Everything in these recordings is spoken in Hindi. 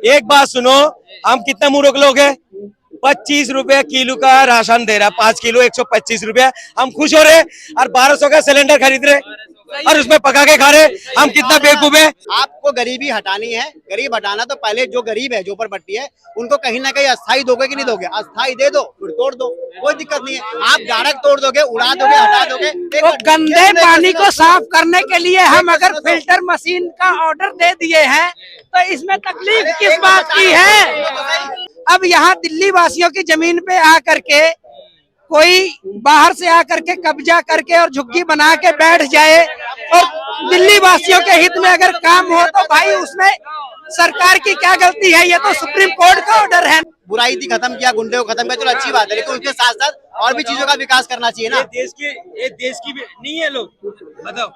एक बात सुनो, हम कितना मूर्ख लोग हैं। 25 रुपए किलो का राशन दे रहा, 5 किलो 125 रुपया। हम खुश हो रहे और 1200 का सिलेंडर खरीद रहे और उसमें पका के खा रहे। हम कितना बेवकूफ है। आपको गरीबी हटानी है, गरीब हटाना तो पहले जो गरीब है, जो ऊपर पट्टी है, उनको कहीं ना कहीं अस्थाई दोगे कि नहीं दोगे? अस्थाई दे दो, फिर तोड़ दो, कोई दिक्कत नहीं है। आप डायरेक्ट तोड़ दोगे, उड़ा दोगे, हटा दोगे। तो गंदे पानी को साफ करने के लिए हम अगर फिल्टर मशीन का ऑर्डर दे दिए हैं तो इसमें तकलीफ किस बात की है? अब यहाँ दिल्ली वासियों की जमीन पे आकर के कोई बाहर से आकर के कब्जा करके और झुग्गी बना के बैठ जाए और दिल्ली वासियों के हित में अगर काम हो तो भाई उसमें सरकार की क्या गलती है? ये तो सुप्रीम कोर्ट का ऑर्डर है। बुराई थी खत्म किया, गुंडे को खत्म किया, चलो अच्छी बात है, लेकिन उसके साथ साथ और भी चीजों का विकास करना चाहिए ना। ये देश की भी नहीं है। लोग बताओ,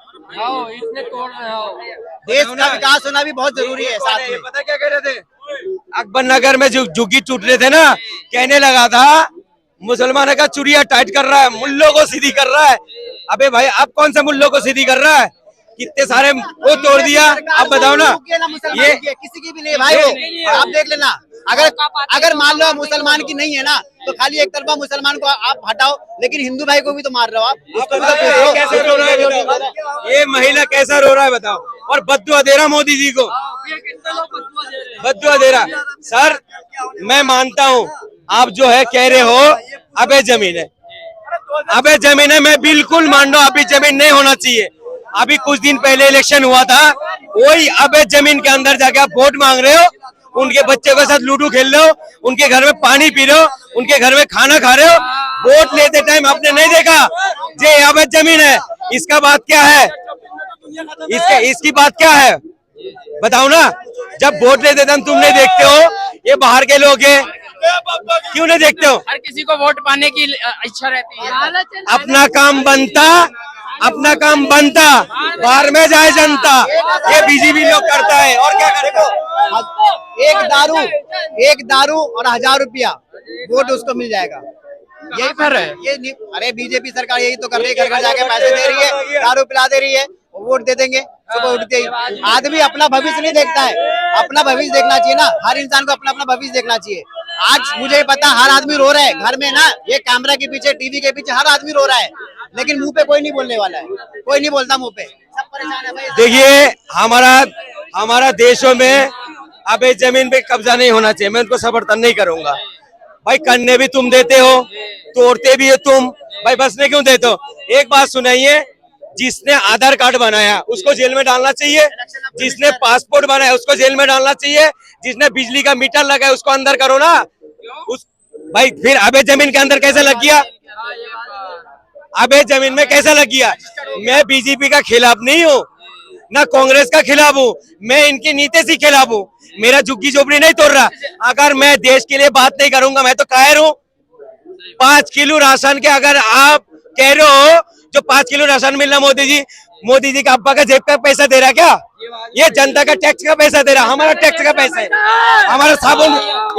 देश का विकास होना भी बहुत जरूरी है। साथ में पता क्या कह रहे थे? अकबर नगर में जो झुग्गी टूट रहे थे ना, कहने लगा था मुसलमानों का चुरिया टाइट कर रहा है, मुल्लों को सीधी कर रहा है। अबे भाई, अब कौन सा मुल्लों को सीधी कर रहा है? कितने सारे वो तोड़ दिया। आप बताओ ना, ये किसी की भी नहीं भाई, वो आप देख लेना। अगर मान लो मुसलमान की नहीं है ना, तो खाली एक तरफा मुसलमान को आप हटाओ, लेकिन हिंदू भाई को भी तो मार रहे हो आप। उसको भी तो पूछ लो। कैसे रो रहा है? ये महिला कैसा रो रहा है बताओ, और बद्दुआ दे रहा मोदी जी को, बद्दुआ दे रहा। सर, मैं मानता हूँ आप जो है कह रहे हो अबे जमीन है, अबे जमीन है, मैं बिल्कुल मान रहा हूँ अभी जमीन नहीं होना चाहिए। अभी कुछ दिन पहले इलेक्शन हुआ था, वही अबे जमीन के अंदर जाके आप वोट मांग रहे हो, उनके बच्चों के साथ लूडो खेल रहे हो, उनके घर में पानी पी रहे हो, उनके घर में खाना खा रहे हो। वोट लेते टाइम आपने नहीं देखा जे अबे जमीन है, इसका बात क्या है? इसकी बात क्या है बताओ ना। जब वोट लेते टाइम तुम नहीं देखते हो, ये बाहर के लोग हैं, क्यों नहीं देखते हो? हर किसी को वोट पाने की इच्छा रहती है। अपना काम बनता बाहर में जाए जनता, ये बीजेपी लोग करता है और क्या करेगा। एक दारू और 1000 रुपया वोट उसको मिल जाएगा। यही कर रहे हैं। अरे बीजेपी सरकार यही तो कर रही है, घर घर जाके पैसे दे रही है, दारू पिला दे रही है, वोट दे देंगे। सुबह उठते ही आदमी अपना भविष्य नहीं देखता है, अपना भविष्य देखना चाहिए ना। हर इंसान को अपना अपना भविष्य देखना चाहिए। आज मुझे पता हर आदमी रो रहा है घर में ना, ये कैमरा के पीछे, टीवी के पीछे हर आदमी रो रहा है, लेकिन मुंह पे कोई नहीं बोलने वाला है, कोई नहीं बोलता मुंह पे, सब परेशान है भाई। देखिए, हमारा देशों में अबे जमीन पे कब्जा नहीं होना चाहिए। मैं उनको समर्थन नहीं करूंगा भाई। करने भी तुम देते हो, तोड़ते भी हो तुम भाई, बसने क्यों देते हो? एक बात सुनाइए, जिसने आधार कार्ड बनाया उसको जेल में डालना चाहिए, जिसने पासपोर्ट बनाया उसको जेल में डालना चाहिए, जिसने बिजली का मीटर लगाया उसको अंदर करो ना। उस भाई फिर अबे जमीन के अंदर कैसे लग गया? अबे जमीन में कैसा लग गया? मैं बीजेपी का खिलाफ नहीं हूँ, ना कांग्रेस का खिलाफ हूँ, मैं इनकी नीति से खिलाफ हूँ। मेरा झुग्गी झोपड़ी नहीं तोड़ रहा। अगर मैं देश के लिए बात नहीं करूंगा, मैं तो कायर हूँ। 5 किलो राशन के अगर आप कह रहे हो जो 5 किलो राशन मिल रहा, मोदी जी का अब्बा का जेब का पैसा दे रहा क्या? ये जनता का टैक्स का पैसा दे रहा, हमारा टैक्स का पैसा है। हमारा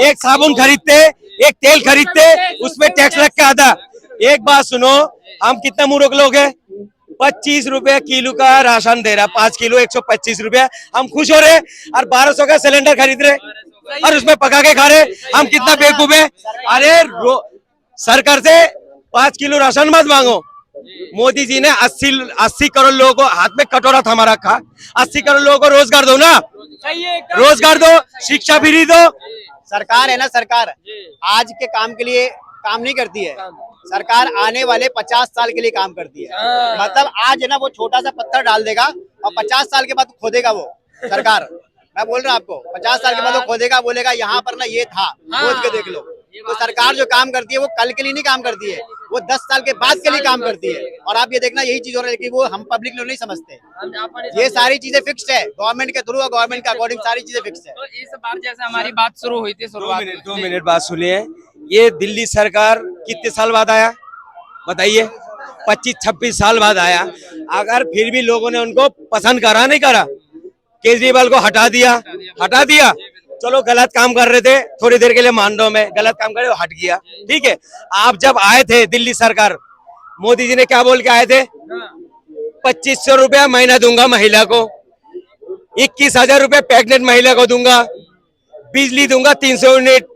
एक साबुन खरीदते, एक तेल खरीदते, उसमें टैक्स लग के आता। एक बात सुनो, हम कितना मूर्ख लोग हैं। 25 रुपए किलो का राशन दे रहा, 5 किलो 125 रुपया। हम खुश हो रहे और 1200 का सिलेंडर खरीद रहे और उसमें पका के खा रहे। हम कितना बेवकूफ है। अरे सरकार से 5 किलो राशन मत मांगो। मोदी जी ने 80 करोड़ लोगों को हाथ में कटोरा थमा रखा। 80 करोड़ लोगों को रोजगार दो ना, रोजगार दो, शिक्षा फ्री दो। सरकार है ना, सरकार आज के काम के लिए काम नहीं करती है, सरकार आने वाले 50 साल के लिए काम करती है। मतलब आज है ना, वो छोटा सा पत्थर डाल देगा और 50 साल के बाद खोदेगा वो सरकार। मैं बोल रहा हूँ आपको, 50 साल के बाद वो खोदेगा, बोलेगा यहाँ पर ना ये था, खोद के देख लो। तो सरकार जो काम करती है वो कल के लिए नहीं काम करती है, वो 10 साल के बाद के लिए काम करती है। और आप ये देखना यही चीज हो रहा है, लेकिन वो हम पब्लिक लोग नहीं समझते। ये सारी चीजें फिक्स्ड है, गवर्नमेंट के थ्रू और गवर्नमेंट के अकॉर्डिंग सारी चीजें फिक्स्ड है। तो इस बार जैसे हमारी बात शुरू हुई थी, शुरुआत 2 मिनट बात सुनिए। ये दिल्ली सरकार कितने साल बाद आया बताइए? 25-26 साल बाद आया। अगर फिर भी लोगों ने उनको पसंद करा, नहीं करा, केजरीवाल को हटा दिया। चलो गलत काम कर रहे थे, थोड़ी देर के लिए मान लो, मैं गलत काम करे, हट गया, ठीक है। आप जब आए थे दिल्ली सरकार, मोदी जी ने क्या बोल के आए थे? 2500 रुपया महीना दूंगा महिला को, 21,000 रुपया प्रेग्नेंट महिला को दूंगा, बिजली दूंगा 300 यूनिट,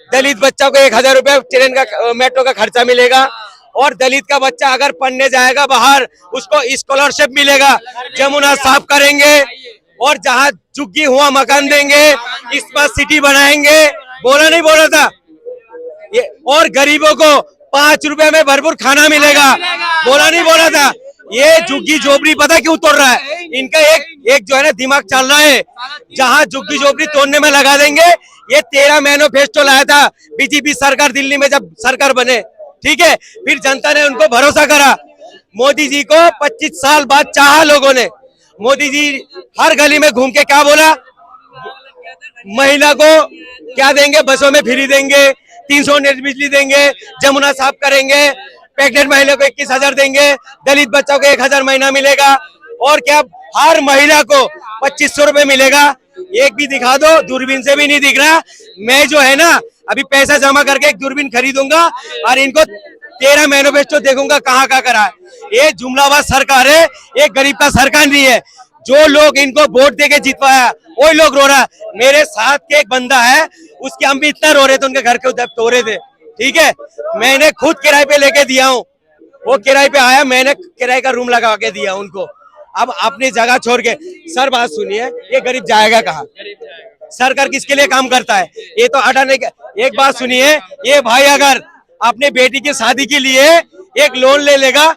दलित बच्चा को 1000 रुपए ट्रेन का मेट्रो का खर्चा मिलेगा, और दलित का बच्चा अगर पढ़ने जाएगा बाहर उसको स्कॉलरशिप मिलेगा, जमुना साफ करेंगे, और जहाँ झुग्गी हुआ मकान देंगे, स्मार्ट सिटी बनाएंगे, बोला नहीं बोला था ये, और गरीबों को 5 रुपए में भरपूर खाना मिलेगा, बोला नहीं बोला था। ये झुग्गी झोपड़ी पता क्यों तोड़ रहा है, इनका एक जो है ना दिमाग चल रहा है, जहाँ झुग्गी झोपड़ी तोड़ने में लगा देंगे। ये 13 मैनिफेस्टो लाया था बीजेपी सरकार दिल्ली में जब सरकार बने, ठीक है, फिर जनता ने उनको भरोसा करा, मोदी जी को 25 साल बाद चाहा लोगों ने। मोदी जी हर गली में घूम के क्या बोला, महिला को क्या देंगे, बसों में फ्री देंगे, 300 यूनिट बिजली देंगे, जमुना साफ करेंगे, प्रेग्नेंट महिला को 21,000 देंगे, दलित बच्चों को 1,000 महीना मिलेगा, और क्या हर महिला को 2500 रुपए मिलेगा। एक भी दिखा दो, दूरबीन से भी नहीं दिख रहा। मैं जो है ना अभी पैसा जमा करके एक दूरबीन खरीदूंगा और इनको 13 मैनिफेस्टो देखूंगा कहाँ कहाँ करा है। ये जुमलाबाज सरकार है, ये गरीब का सरकार नहीं है। जो लोग इनको वोट देके जितवाया वही लोग रो रहा है। मेरे साथ के एक बंदा है, उसके हम भी इतना रो रहे थे, उनके घर के उधर तोड़े थे, ठीक है, मैंने खुद किराए पे लेके दिया हूँ, वो किराए पे आया, मैंने किराए का रूम लगा के दिया उनको। अब अपनी जगह छोड़ के, सर बात सुनिए, ये गरीब जाएगा कहाँ? सरकार किसके लिए काम करता है? ये तो हटाने के। एक बात सुनिए, ये भाई अगर अपने बेटी की शादी के लिए एक लोन ले लेगा,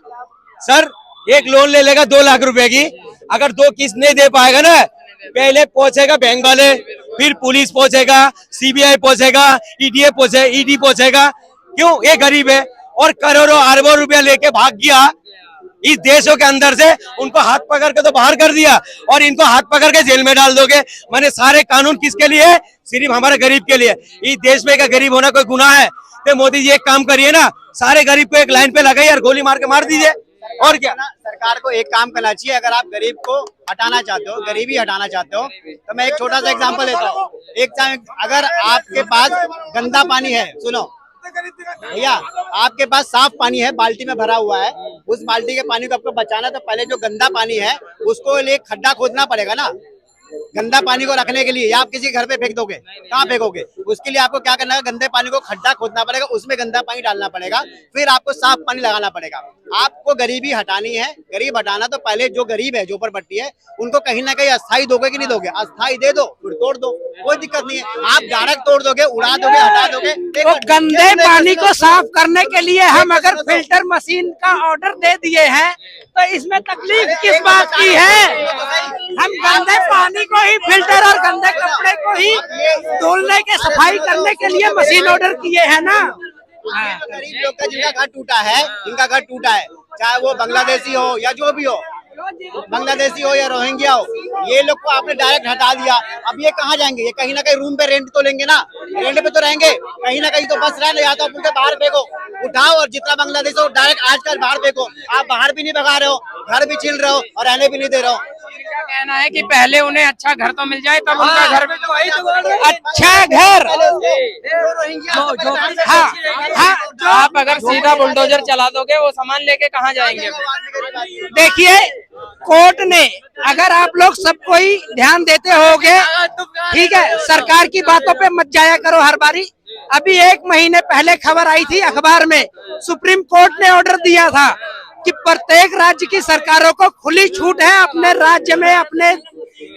सर एक लोन ले लेगा 2 लाख रुपए की, अगर 2 किस्त नहीं दे पाएगा ना, पहले पहुंचेगा बैंक वाले, फिर पुलिस पहुंचेगा, सीबीआई पहुंचेगा, ईडी पहुंचेगा। क्यों? ये गरीब है, और करोड़ों अरबों रुपया लेके भाग गया इस देशों के अंदर से। उनको हाथ पकड़ के तो बाहर कर दिया, और इनको हाथ पकड़ के जेल में डाल दोगे। मैंने सारे कानून किसके लिए है? सिर्फ हमारे गरीब के लिए। इस देश में का गरीब होना कोई गुनाह है? तो मोदी जी एक काम करिए ना, सारे गरीब को एक लाइन पे लगाइए और गोली मार के मार दीजिए, और क्या। सरकार को एक काम करना चाहिए, अगर आप गरीब को हटाना चाहते हो, गरीबी हटाना चाहते हो, तो मैं एक छोटा सा एग्जांपल देता हूँ। अगर आपके पास गंदा पानी है, सुनो भैया, आपके पास साफ पानी है, बाल्टी में भरा हुआ है, उस बाल्टी के पानी को आपको बचाना, तो पहले जो गंदा पानी है उसको लिए खड्डा खोदना पड़ेगा ना, गंदा पानी को रखने के लिए। या आप किसी घर पे फेंक दोगे, कहाँ फेंकोगे? उसके लिए आपको क्या करना है, गंदे पानी को खड्डा खोदना पड़ेगा, उसमें गंदा पानी डालना पड़ेगा, फिर आपको साफ पानी लगाना पड़ेगा। आपको गरीबी हटानी है, गरीब हटाना, तो पहले जो गरीब है, जो झोपड़पट्टी है, उनको कहीं ना कहीं अस्थायी दोगे कि नहीं दोगे? अस्थायी दे दो, फिर तोड़ दो, कोई दिक्कत नहीं है। आप डायरेक्ट तोड़ दोगे, उड़ा दोगे, हटा दोगे, तो गंदे पानी को साफ करने के लिए हम अगर फिल्टर मशीन का ऑर्डर दे दिए हैं, तो इसमें तकलीफ किस बात की है? हम गंदे पानी को ही फिल्टर और गंदे कपड़े को ही धुलने के, सफाई करने के लिए मशीन ऑर्डर किए हैं ना। गरीब लोग का जिनका घर टूटा है, जिनका घर टूटा है, चाहे वो बांग्लादेशी हो या जो भी हो, बांग्लादेशी हो या रोहिंग्या हो, ये लोग को आपने डायरेक्ट हटा दिया। अब ये कहाँ जाएंगे? ये कहीं ना कहीं रूम पे रेंट तो लेंगे ना, रेंट पे तो रहेंगे, कहीं ना कहीं तो बस रहे, या तो आप उनके बाहर फेंको, उठाओ, और जितना बांग्लादेश हो डायरेक्ट आजकल बाहर फेंको। आप बाहर भी नहीं भगा रहे हो, घर भी छीन रहे हो, और रहने भी नहीं दे रहे हो। इनका कहना है कि पहले उन्हें अच्छा घर तो मिल जाए, तब उनका घर में अच्छा घर। हाँ, आप अगर सीधा बुलडोजर चला दोगे, वो सामान लेके कहाँ जाएंगे? देखिए, कोर्ट ने, अगर आप लोग सबको ही ध्यान देते होगे, ठीक है, सरकार की बातों पे मत जाया करो हर बारी। अभी 1 महीने पहले खबर आई थी अखबार में, सुप्रीम कोर्ट ने ऑर्डर दिया था कि प्रत्येक राज्य की सरकारों को खुली छूट है अपने राज्य में, अपने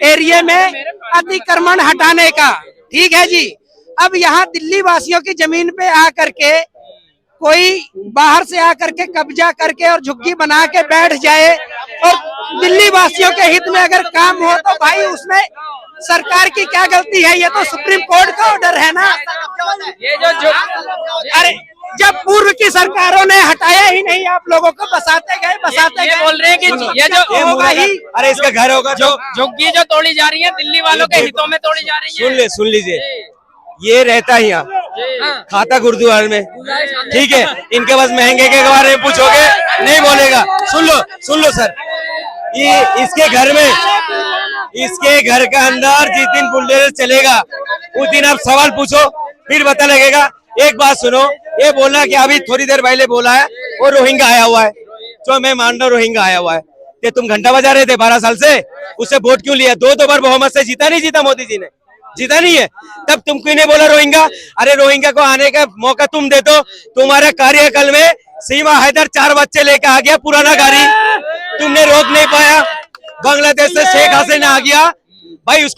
एरिया में अतिक्रमण हटाने का, ठीक है जी। अब यहाँ दिल्ली वासियों की जमीन पे आकर के कोई बाहर से आकर के कब्जा करके और झुग्गी बना के बैठ जाए, और दिल्ली वासियों के हित में अगर काम हो, तो भाई उसमें सरकार की क्या गलती है? ये तो सुप्रीम कोर्ट का ऑर्डर है ना। ये जो अरे जब पूर्व की सरकारों ने हटाया ही नहीं, आप लोगों को बसाते गए बोल रहे हैं कि ये जो होगा ही। अरे इसका घर होगा, जो झुग्गी जो तोड़ी जा रही है, दिल्ली वालों के हितों में तोड़ी जा रही है। सुन लीजिए, ये रहता है यहाँ, खाता गुरुद्वारे में, ठीक है। इनके पास महंगे के बारे में पूछोगे, नहीं बोलेगा। सुन लो सर, ये इसके घर में, इसके घर के अंदर जिस दिन बुलडोजर चलेगा, उस दिन आप सवाल पूछो, फिर पता लगेगा। एक बात सुनो, ये बोला कि अभी थोड़ी देर पहले बोला है वो रोहिंग्या आया हुआ है, जो मैं मान रहा हूँ रोहिंग्या आया हुआ है। ये तुम घंटा बजा रहे थे 12 साल से, उससे वोट क्यों लिया? 2 बार बहुमत से जीता, नहीं जीता मोदी जी ने? जीता नहीं है, तब तुम क्यों नहीं बोला रोहिंग्या? अरे रोहिंग्या को आने का मौका तुम दे दो। तुम्हारे कार्यकाल में सीमा हैदर 4 बच्चे लेके आ गया, पुराना गाड़ी, तुमने रोक नहीं पाया। बांग्लादेश से शेख हसीना आ गया भाई, उसको